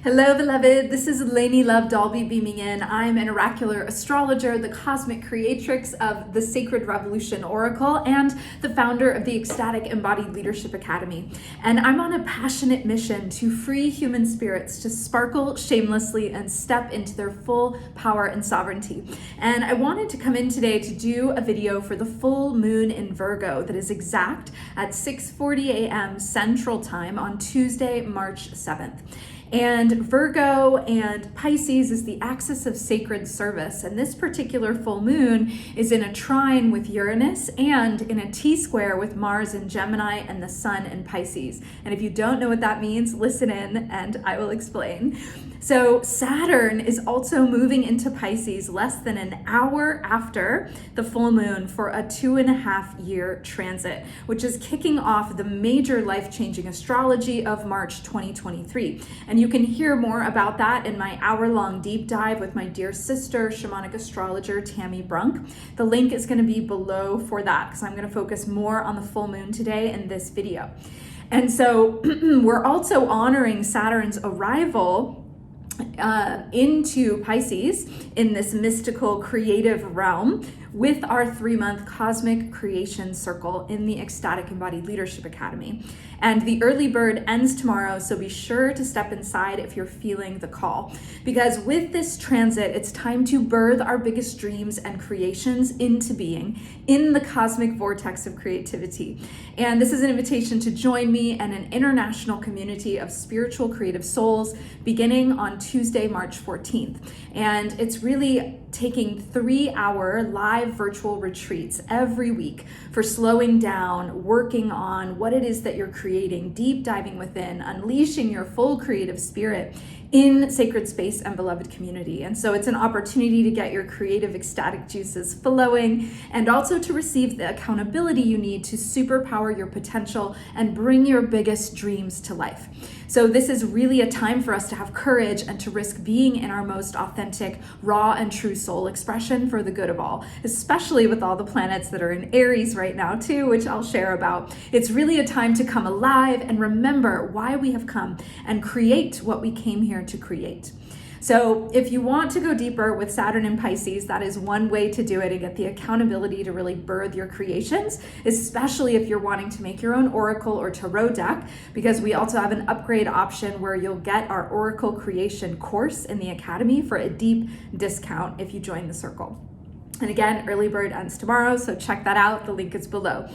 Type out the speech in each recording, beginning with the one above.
Hello, beloved. This is Lainie Love Dalby beaming in. I'm an oracular astrologer, the cosmic creatrix of the Sacred Revolution Oracle, and the founder of the Ecstatic Embodied Leadership Academy. And I'm on a passionate mission to free human spirits to sparkle shamelessly and step into their full power and sovereignty. And I wanted to come in today to do a video for the full moon in Virgo that is exact at 6:40 a.m. Central Time on Tuesday, March 7th. And Virgo and Pisces is the axis of sacred service. And this particular full moon is in a trine with Uranus and in a T-square with Mars in Gemini and the Sun in Pisces. And if you don't know what that means, listen in and I will explain. So Saturn is also moving into Pisces less than an hour after the full moon for a 2.5-year transit, which is kicking off the major life-changing astrology of March 2023. And you can hear more about that in my hour-long deep dive with my dear sister, shamanic astrologer Tammy Brunk. The link is going to be below for that because I'm going to focus more on the full moon today in this video. And so we're also honoring Saturn's arrival into Pisces in this mystical creative realm with our 3-month cosmic creation circle in the Ecstatic Embodied Leadership Academy. And the early bird ends tomorrow, so be sure to step inside if you're feeling the call. Because with this transit, it's time to birth our biggest dreams and creations into being in the cosmic vortex of creativity. And this is an invitation to join me and an international community of spiritual creative souls beginning on Tuesday, March 14th. And it's really taking 3-hour live virtual retreats every week for slowing down, working on what it is that you're creating, deep diving within, unleashing your full creative spirit in sacred space and beloved community. And so it's an opportunity to get your creative ecstatic juices flowing and also to receive the accountability you need to superpower your potential and bring your biggest dreams to life. So this is really a time for us to have courage and to risk being in our most authentic, raw and true soul expression for the good of all, especially with all the planets that are in Aries right now too, which I'll share about. It's really a time to come alive and remember why we have come and create what we came here to create. So if you want to go deeper with Saturn and Pisces, that is one way to do it and get the accountability to really birth your creations, especially if you're wanting to make your own oracle or tarot deck, because we also have an upgrade option where you'll get our oracle creation course in the Academy for a deep discount if you join the circle. And again, early bird ends tomorrow, so check that out. The link is below.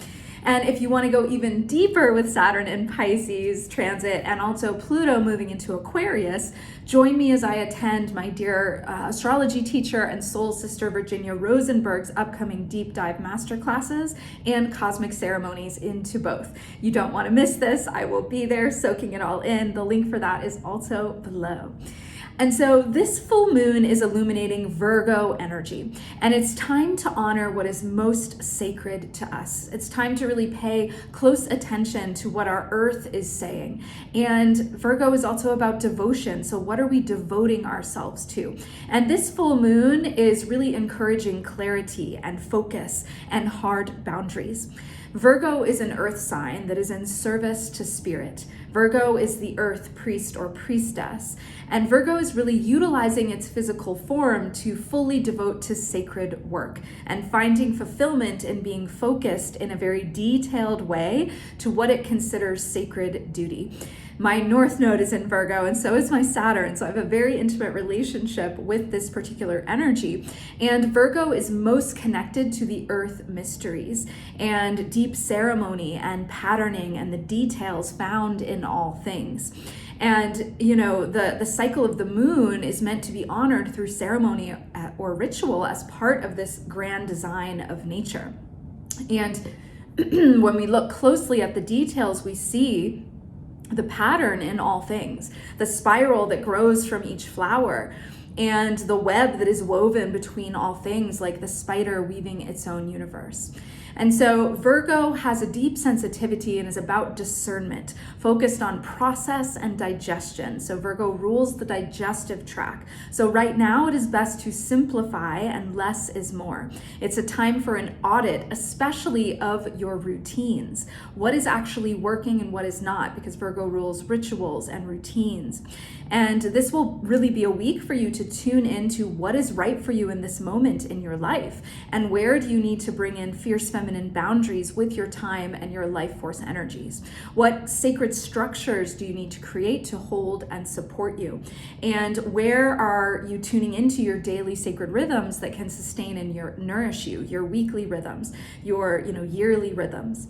And if you want to go even deeper with Saturn and Pisces transit and also Pluto moving into Aquarius, join me as I attend my dear astrology teacher and soul sister Virginia Rosenberg's upcoming deep dive masterclasses and cosmic ceremonies into both. You don't want to miss this. I will be there soaking it all in. The link for that is also below. And so this full moon is illuminating Virgo energy, and it's time to honor what is most sacred to us. It's time to really pay close attention to what our earth is saying. And Virgo is also about devotion. So what are we devoting ourselves to? And this full moon is really encouraging clarity and focus and hard boundaries. Virgo is an earth sign that is in service to spirit. Virgo is the earth priest or priestess. And Virgo is really utilizing its physical form to fully devote to sacred work and finding fulfillment in being focused in a very detailed way to what it considers sacred duty. My North Node is in Virgo and so is my Saturn. So I have a very intimate relationship with this particular energy. And Virgo is most connected to the earth mysteries and deep ceremony and patterning and the details found in all things. And, you know, the cycle of the moon is meant to be honored through ceremony or ritual as part of this grand design of nature. And when we look closely at the details, we see the pattern in all things, the spiral that grows from each flower, and the web that is woven between all things, like the spider weaving its own universe. And so Virgo has a deep sensitivity and is about discernment, focused on process and digestion. So Virgo rules the digestive tract. So right now it is best to simplify, and less is more. It's a time for an audit, especially of your routines. What is actually working and what is not, because Virgo rules rituals and routines. And this will really be a week for you to tune into what is right for you in this moment in your life, and where do you need to bring in fierce feminine boundaries with your time and your life force energies. What sacred structures do you need to create to hold and support you? And where are you tuning into your daily sacred rhythms that can sustain and nourish you, your weekly rhythms, your yearly rhythms?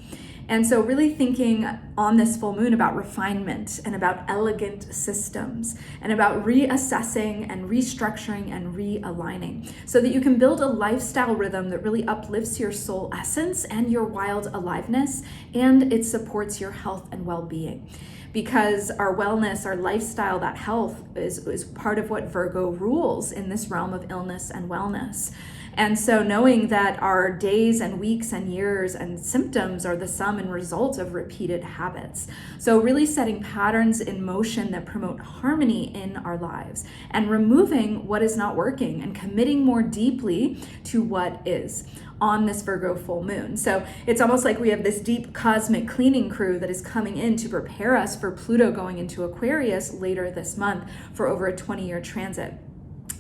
And so really thinking on this full moon about refinement and about elegant systems and about reassessing and restructuring and realigning so that you can build a lifestyle rhythm that really uplifts your soul essence and your wild aliveness, and it supports your health and well-being. Because our wellness, our lifestyle, that health is part of what Virgo rules in this realm of illness and wellness. And so knowing that our days and weeks and years and symptoms are the sum and result of repeated habits. So really setting patterns in motion that promote harmony in our lives and removing what is not working and committing more deeply to what is on this Virgo full moon. So it's almost like we have this deep cosmic cleaning crew that is coming in to prepare us for Pluto going into Aquarius later this month for over a 20-year transit.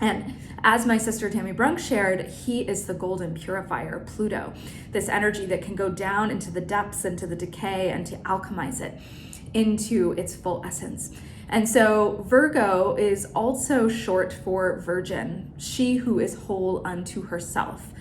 And as my sister Tammy Brunk shared, he is the golden purifier, Pluto, this energy that can go down into the depths, into the decay, and to alchemize it into its full essence. And so Virgo is also short for virgin, she who is whole unto herself.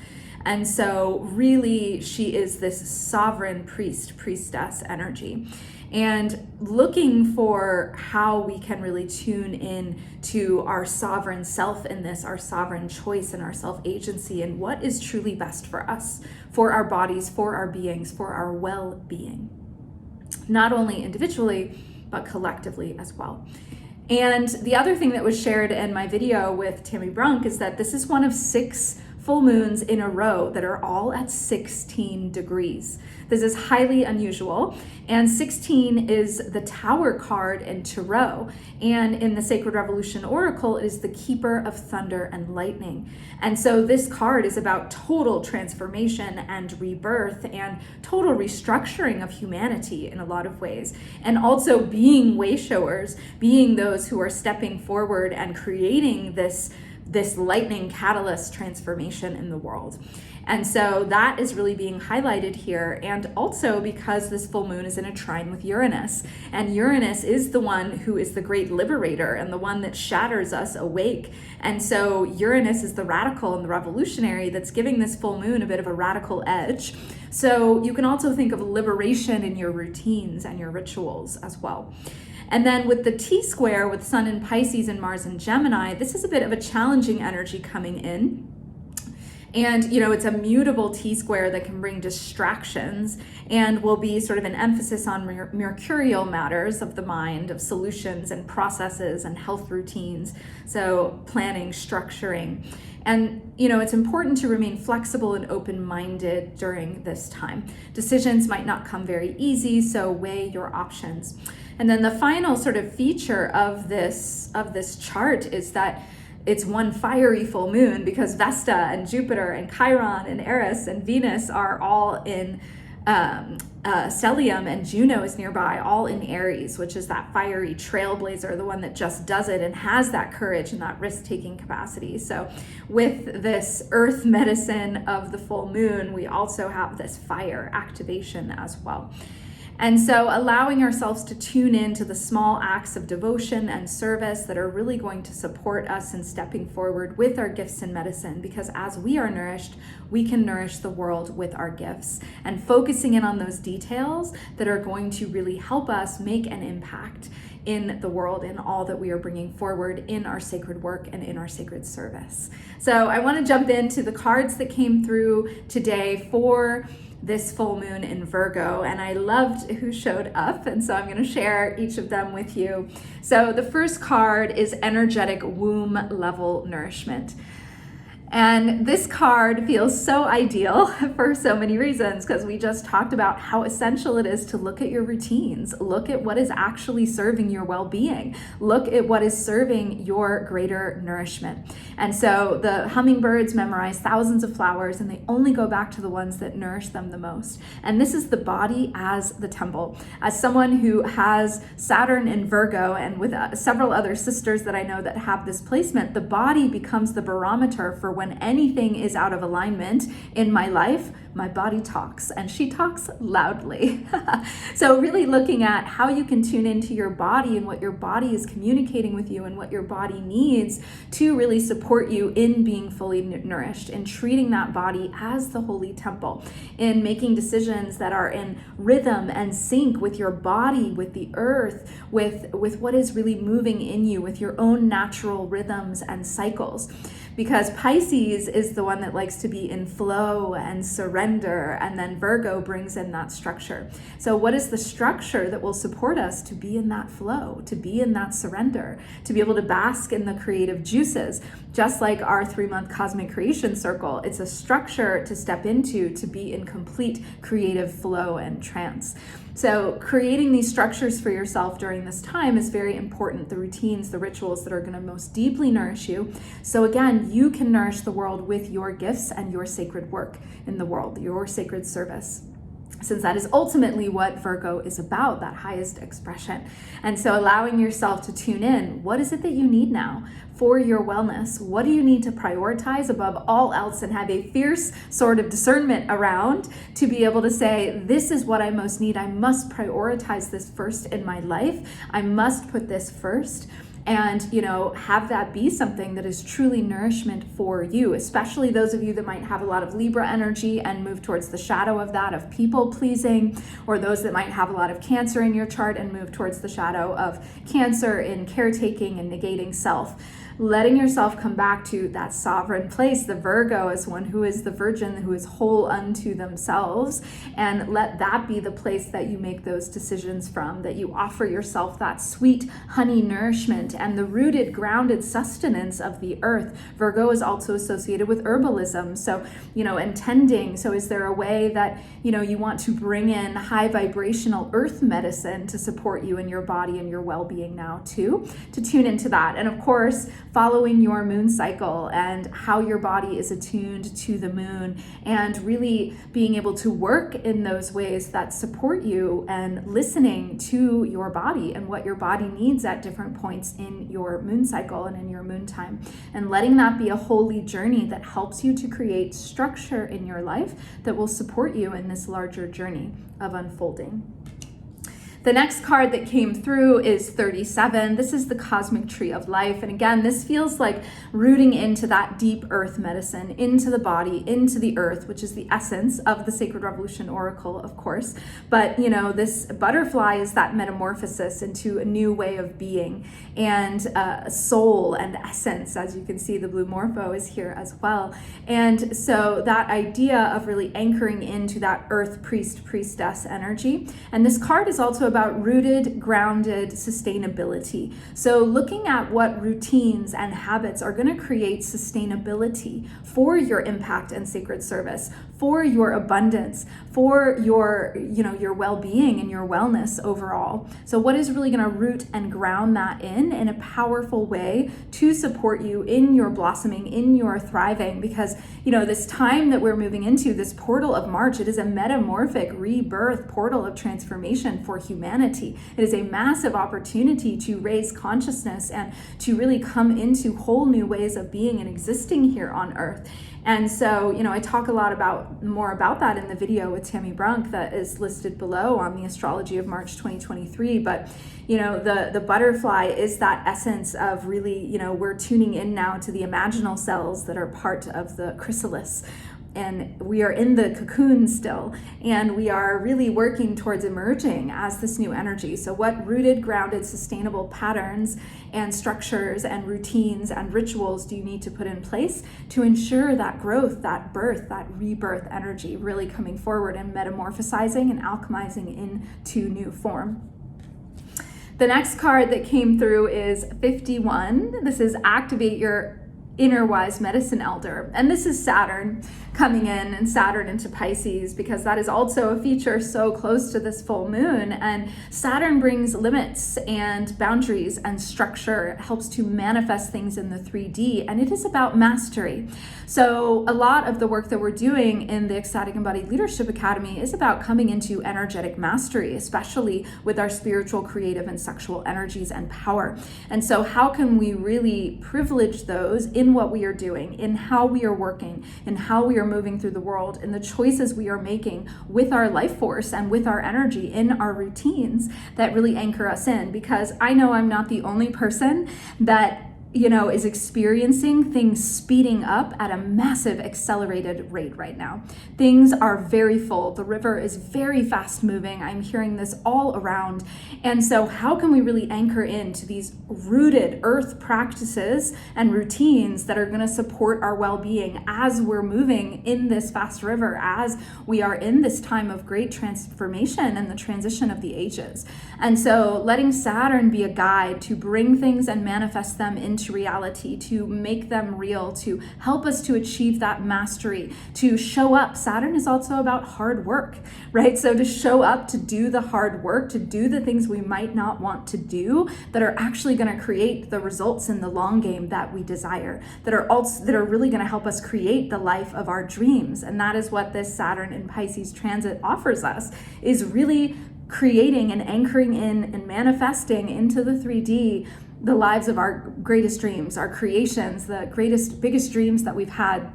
And so really she is this sovereign priestess energy. And looking for how we can really tune in to our sovereign self in this, our sovereign choice and our self-agency, and what is truly best for us, for our bodies, for our beings, for our well-being, not only individually, but collectively as well. And the other thing that was shared in my video with Tammy Brunk is that this is one of 6 full moons in a row that are all at 16 degrees. This is highly unusual, and 16 is the Tower card in Tarot, and in the Sacred Revolution Oracle, it is the keeper of thunder and lightning. And so this card is about total transformation and rebirth and total restructuring of humanity in a lot of ways, and also being way showers, being those who are stepping forward and creating this lightning catalyst transformation in the world. And so that is really being highlighted here. And also because this full moon is in a trine with Uranus, and Uranus is the one who is the great liberator and the one that shatters us awake. And so Uranus is the radical and the revolutionary that's giving this full moon a bit of a radical edge. So you can also think of liberation in your routines and your rituals as well. And then with the T-square, with Sun in Pisces and Mars in Gemini, this is a bit of a challenging energy coming in. And, it's a mutable T-square that can bring distractions and will be sort of an emphasis on mercurial matters of the mind, of solutions and processes and health routines. So planning, structuring. And, it's important to remain flexible and open-minded during this time. Decisions might not come very easy, so weigh your options. And then the final sort of feature of this chart is that it's one fiery full moon, because Vesta and Jupiter and Chiron and Eris and Venus are all in Stellium, and Juno is nearby, all in Aries, which is that fiery trailblazer, the one that just does it and has that courage and that risk-taking capacity. So with this earth medicine of the full moon, we also have this fire activation as well. And so allowing ourselves to tune into the small acts of devotion and service that are really going to support us in stepping forward with our gifts in medicine, because as we are nourished, we can nourish the world with our gifts, and focusing in on those details that are going to really help us make an impact in the world, in all that we are bringing forward in our sacred work and in our sacred service. So I want to jump into the cards that came through today for this full moon in Virgo, and I loved who showed up, and so I'm going to share each of them with you. So the first card is energetic womb level nourishment. And this card feels so ideal for so many reasons, because we just talked about how essential it is to look at your routines, look at what is actually serving your well-being, look at what is serving your greater nourishment. And so the hummingbirds memorize thousands of flowers, and they only go back to the ones that nourish them the most. And this is the body as the temple. As someone who has Saturn in Virgo, and with several other sisters that I know that have this placement, the body becomes the barometer for when anything is out of alignment in my life. My body talks, and she talks loudly. So really looking at how you can tune into your body and what your body is communicating with you and what your body needs to really support you in being fully nourished, in treating that body as the holy temple, in making decisions that are in rhythm and sync with your body, with the earth, with what is really moving in you, with your own natural rhythms and cycles. Because Pisces is the one that likes to be in flow and surrender, and then Virgo brings in that structure. So what is the structure that will support us to be in that flow, to be in that surrender, to be able to bask in the creative juices? Just like our 3-month cosmic creation circle, it's a structure to step into to be in complete creative flow and trance. So creating these structures for yourself during this time is very important. The routines, the rituals that are going to most deeply nourish you. So again, you can nourish the world with your gifts and your sacred work in the world, your sacred service, since that is ultimately what Virgo is about, that highest expression. And so allowing yourself to tune in, what is it that you need now for your wellness? What do you need to prioritize above all else and have a fierce sort of discernment around to be able to say, this is what I most need. I must prioritize this first in my life. I must put this first. And, have that be something that is truly nourishment for you, especially those of you that might have a lot of Libra energy and move towards the shadow of that, of people pleasing, or those that might have a lot of Cancer in your chart and move towards the shadow of Cancer in caretaking and negating self. Letting yourself come back to that sovereign place, the Virgo is one who is the virgin, who is whole unto themselves, and let that be the place that you make those decisions from, that you offer yourself that sweet honey nourishment and the rooted, grounded sustenance of the earth. Virgo is also associated with herbalism, so, and tending. So is there a way that, you want to bring in high vibrational earth medicine to support you in your body and your well-being now too, to tune into that. And of course, following your moon cycle and how your body is attuned to the moon, and really being able to work in those ways that support you, and listening to your body and what your body needs at different points in your moon cycle and in your moon time, and letting that be a holy journey that helps you to create structure in your life that will support you in this larger journey of unfolding. The next card that came through is 37. This is the cosmic tree of life. And again, this feels like rooting into that deep earth medicine, into the body, into the earth, which is the essence of the Sacred Revolution Oracle, of course. But, this butterfly is that metamorphosis into a new way of being, and soul and essence. As you can see, the blue morpho is here as well. And so that idea of really anchoring into that earth priest, priestess energy. And this card is also about rooted, grounded sustainability. So looking at what routines and habits are going to create sustainability for your impact and sacred service, for your abundance, for your, your well-being and your wellness overall. So what is really going to root and ground that in a powerful way to support you in your blossoming, in your thriving? Because, this time that we're moving into, this portal of March, it is a metamorphic rebirth portal of transformation for humanity. It is a massive opportunity to raise consciousness and to really come into whole new ways of being and existing here on earth. And so, I talk a lot more about that in the video with Tammy Brunk that is listed below on the astrology of March 2023. But, the butterfly is that essence of really, we're tuning in now to the imaginal cells that are part of the chrysalis. And we are in the cocoon still, and we are really working towards emerging as this new energy. So what rooted, grounded, sustainable patterns and structures and routines and rituals do you need to put in place to ensure that growth, that birth, that rebirth energy really coming forward and metamorphosizing and alchemizing into new form? The next card that came through is 51. This is activate your inner wise medicine elder. And this is Saturn coming in, and Saturn into Pisces, because that is also a feature so close to this full moon. And Saturn brings limits and boundaries and structure. It helps to manifest things in the 3D, and it is about mastery. So a lot of the work that we're doing in the Ecstatic Embodied Leadership Academy is about coming into energetic mastery, especially with our spiritual, creative, and sexual energies and power. And so how can we really privilege those in what we are doing, in how we are working, in how we are moving through the world, in the choices we are making with our life force and with our energy in our routines that really anchor us in? Because I know I'm not the only person that is experiencing things speeding up at a massive accelerated rate right now. Things are very full. The river is very fast moving. I'm hearing this all around. And so how can we really anchor into these rooted earth practices and routines that are going to support our well-being as we're moving in this fast river, as we are in this time of great transformation and the transition of the ages? And so letting Saturn be a guide to bring things and manifest them into reality, to make them real, to help us to achieve that mastery, to show up. Saturn is also about hard work, right? So to show up, to do the hard work, to do the things we might not want to do that are actually going to create the results in the long game that we desire, that are really going to help us create the life of our dreams. And that is what this Saturn in Pisces transit offers us, is really creating and anchoring in and manifesting into the 3D the lives of our greatest dreams, our creations, the biggest dreams that we've had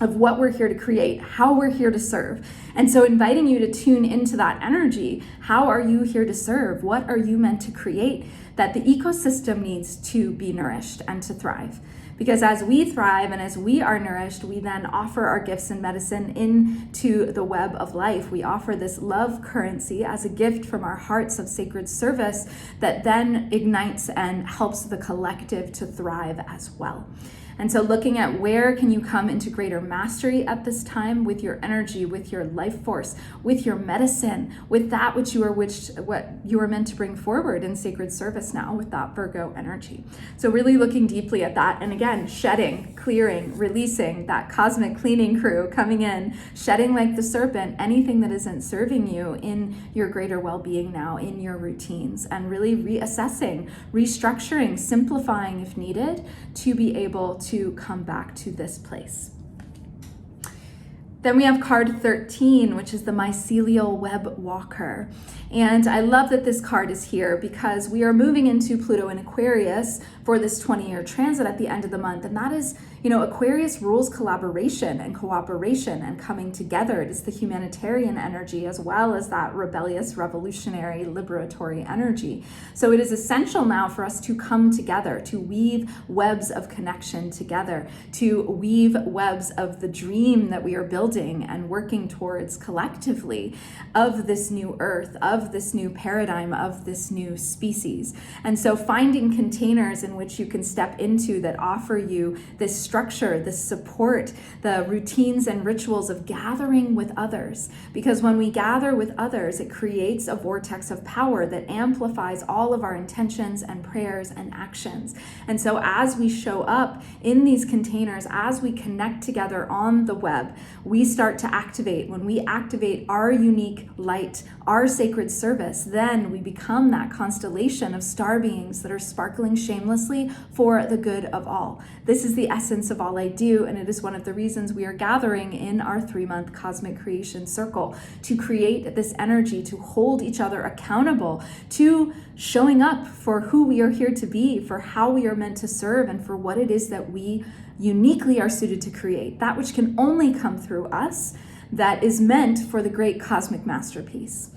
of what we're here to create, how we're here to serve. And so inviting you to tune into that energy. How are you here to serve? What are you meant to create that the ecosystem needs to be nourished and to thrive? Because as we thrive and as we are nourished, we then offer our gifts and medicine into the web of life. We offer this love currency as a gift from our hearts of sacred service that then ignites and helps the collective to thrive as well. And so looking at where can you come into greater mastery at this time with your energy, with your life force, with your medicine, with that what you are meant to bring forward in sacred service now with that Virgo energy. So really looking deeply at that, and again, shedding, clearing, releasing, that cosmic cleaning crew coming in, shedding like the serpent, anything that isn't serving you in your greater well-being now, in your routines, and really reassessing, restructuring, simplifying if needed to be able to come back to this place. Then we have card 13, which is the mycelial web walker. And I love that this card is here because we are moving into Pluto in Aquarius for this 20-year transit at the end of the month. And that is, Aquarius rules collaboration and cooperation and coming together. It is the humanitarian energy as well as that rebellious, revolutionary, liberatory energy. So it is essential now for us to come together, to weave webs of connection together, to weave webs of the dream that we are building and working towards collectively of this new earth, of this new paradigm, of this new species. And so finding containers in which you can step into that offer you this structure, this support, the routines and rituals of gathering with others. Because when we gather with others, it creates a vortex of power that amplifies all of our intentions and prayers and actions. And so as we show up in these containers, as we connect together on the web, we start to activate. When we activate our unique light, our sacred service, then we become that constellation of star beings that are sparkling shamelessly for the good of all. This is the essence of all I do, and it is one of the reasons we are gathering in our 3-month cosmic creation circle to create this energy, to hold each other accountable, to showing up for who we are here to be, for how we are meant to serve, and for what it is that we uniquely are suited to create, that which can only come through us, that is meant for the great cosmic masterpiece.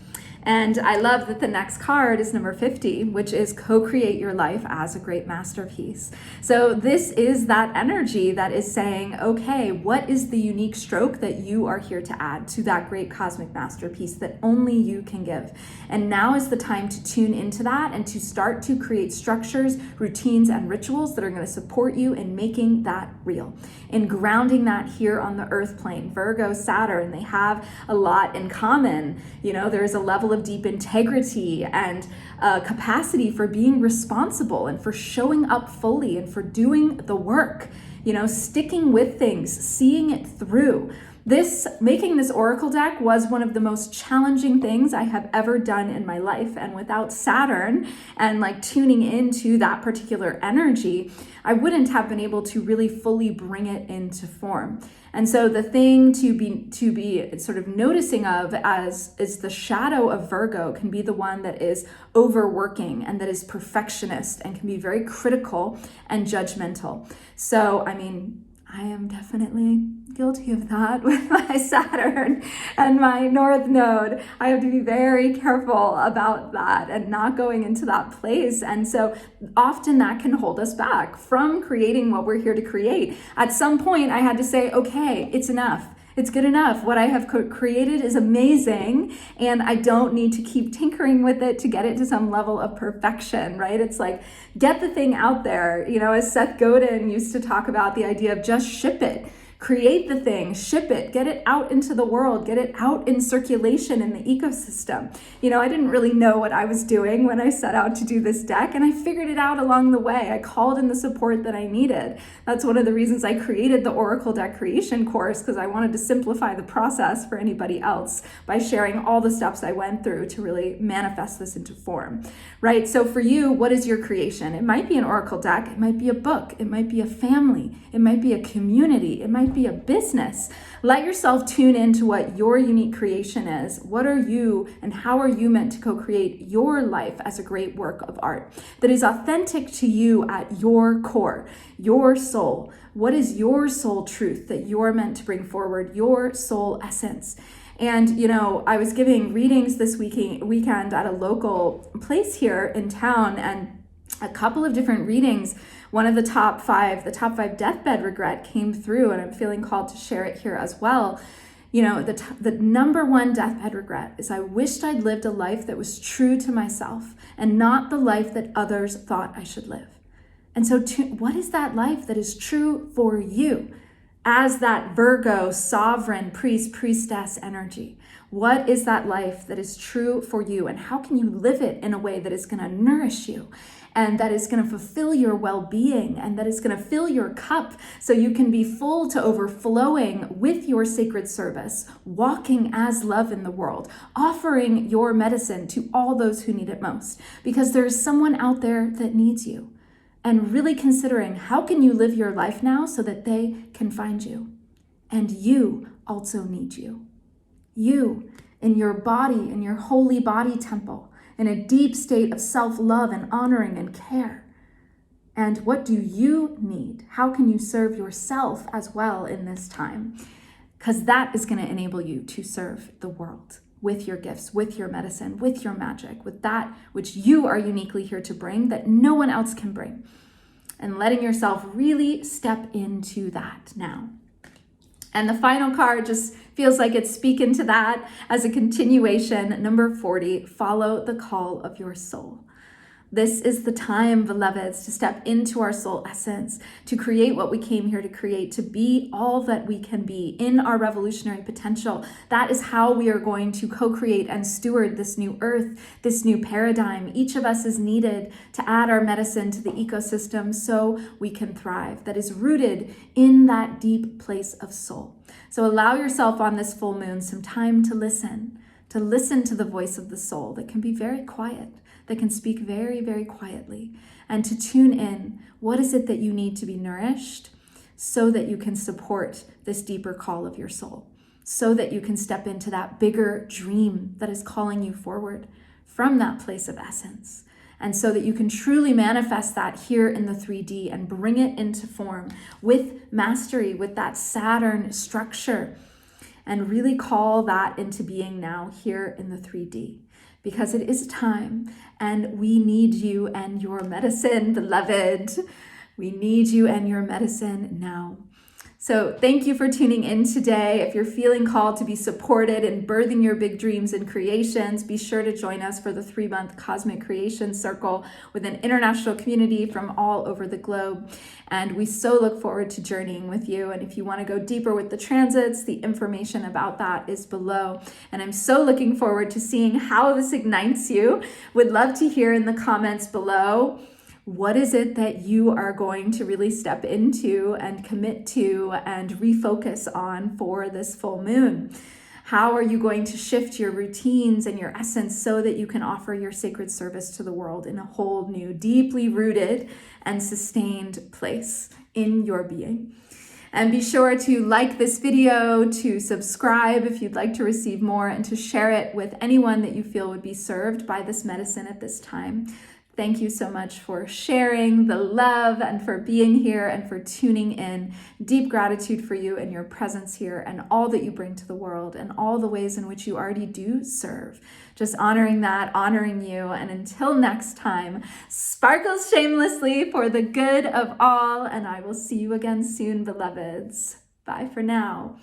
And I love that the next card is number 50, which is co-create your life as a great masterpiece. So this is that energy that is saying, okay, what is the unique stroke that you are here to add to that great cosmic masterpiece that only you can give? And now is the time to tune into that and to start to create structures, routines, and rituals that are going to support you in making that real, in grounding that here on the earth plane. Virgo, Saturn, they have a lot in common. There's a level of deep integrity and capacity for being responsible and for showing up fully and for doing the work. sticking with things, seeing it through. Making this oracle deck was one of the most challenging things I have ever done in my life. And without Saturn and like tuning into that particular energy, I wouldn't have been able to really fully bring it into form. And so the thing to be sort of noticing of is the shadow of Virgo can be the one that is overworking and that is perfectionist and can be very critical and judgmental. So, I am definitely guilty of that with my Saturn and my North Node. I have to be very careful about that and not going into that place. And so often that can hold us back from creating what we're here to create. At some point, I had to say, okay, it's enough. It's good enough. What I have created is amazing, and I don't need to keep tinkering with it to get it to some level of perfection, right? It's like, get the thing out there. As Seth Godin used to talk about, the idea of just ship it. Create the thing, ship it, get it out into the world, get it out in circulation in the ecosystem. I didn't really know what I was doing when I set out to do this deck, and I figured it out along the way. I called in the support that I needed. That's one of the reasons I created the Oracle Deck Creation course, because I wanted to simplify the process for anybody else by sharing all the steps I went through to really manifest this into form, right? So for you, what is your creation? It might be an Oracle deck, it might be a book, it might be a family, it might be a community, it might be a business. Let yourself tune into what your unique creation is. What are you and how are you meant to co-create your life as a great work of art that is authentic to you at your core, your soul? What is your soul truth that you're meant to bring forward, your soul essence? And, I was giving readings this weekend at a local place here in town, and a couple of different readings. One of the top five deathbed regret came through, and I'm feeling called to share it here as well. The number one deathbed regret is I wished I'd lived a life that was true to myself and not the life that others thought I should live. And so what is that life that is true for you as that Virgo sovereign priestess energy? What is that life that is true for you, and how can you live it in a way that is going to nourish you and that is going to fulfill your well-being and that is going to fill your cup so you can be full to overflowing with your sacred service, walking as love in the world, offering your medicine to all those who need it most, because there is someone out there that needs you. And really considering, how can you live your life now so that they can find you? And you also need you. You, in your body, in your holy body temple, in a deep state of self-love and honoring and care. And what do you need? How can you serve yourself as well in this time? Because that is going to enable you to serve the world with your gifts, with your medicine, with your magic, with that which you are uniquely here to bring that no one else can bring. And letting yourself really step into that now. And the final card just feels like it's speaking to that as a continuation. Number 40, follow the call of your soul. This is the time, beloveds, to step into our soul essence, to create what we came here to create, to be all that we can be in our revolutionary potential. That is how we are going to co-create and steward this new earth, this new paradigm. Each of us is needed to add our medicine to the ecosystem so we can thrive. That is rooted in that deep place of soul. So allow yourself on this full moon some time to listen to the voice of the soul that can be very quiet, that can speak very, very quietly, and to tune in. What is it that you need to be nourished so that you can support this deeper call of your soul, so that you can step into that bigger dream that is calling you forward from that place of essence, and so that you can truly manifest that here in the 3D and bring it into form with mastery, with that Saturn structure, and really call that into being now here in the 3D. Because it is time, and we need you and your medicine, beloved. We need you and your medicine now. So thank you for tuning in today. If you're feeling called to be supported in birthing your big dreams and creations, be sure to join us for the 3-month Cosmic Creation Circle with an international community from all over the globe. And we so look forward to journeying with you. And if you want to go deeper with the transits, the information about that is below. And I'm so looking forward to seeing how this ignites you. Would love to hear in the comments below What is it that you are going to really step into and commit to and refocus on for this full moon? How are you going to shift your routines and your essence so that you can offer your sacred service to the world in a whole new, deeply rooted and sustained place in your being? And be sure to like this video, to subscribe if you'd like to receive more, and to share it with anyone that you feel would be served by this medicine at this time. Thank you so much for sharing the love and for being here and for tuning in. Deep gratitude for you and your presence here and all that you bring to the world and all the ways in which you already do serve. Just honoring that, honoring you. And until next time, sparkle shamelessly for the good of all. And I will see you again soon, beloveds. Bye for now.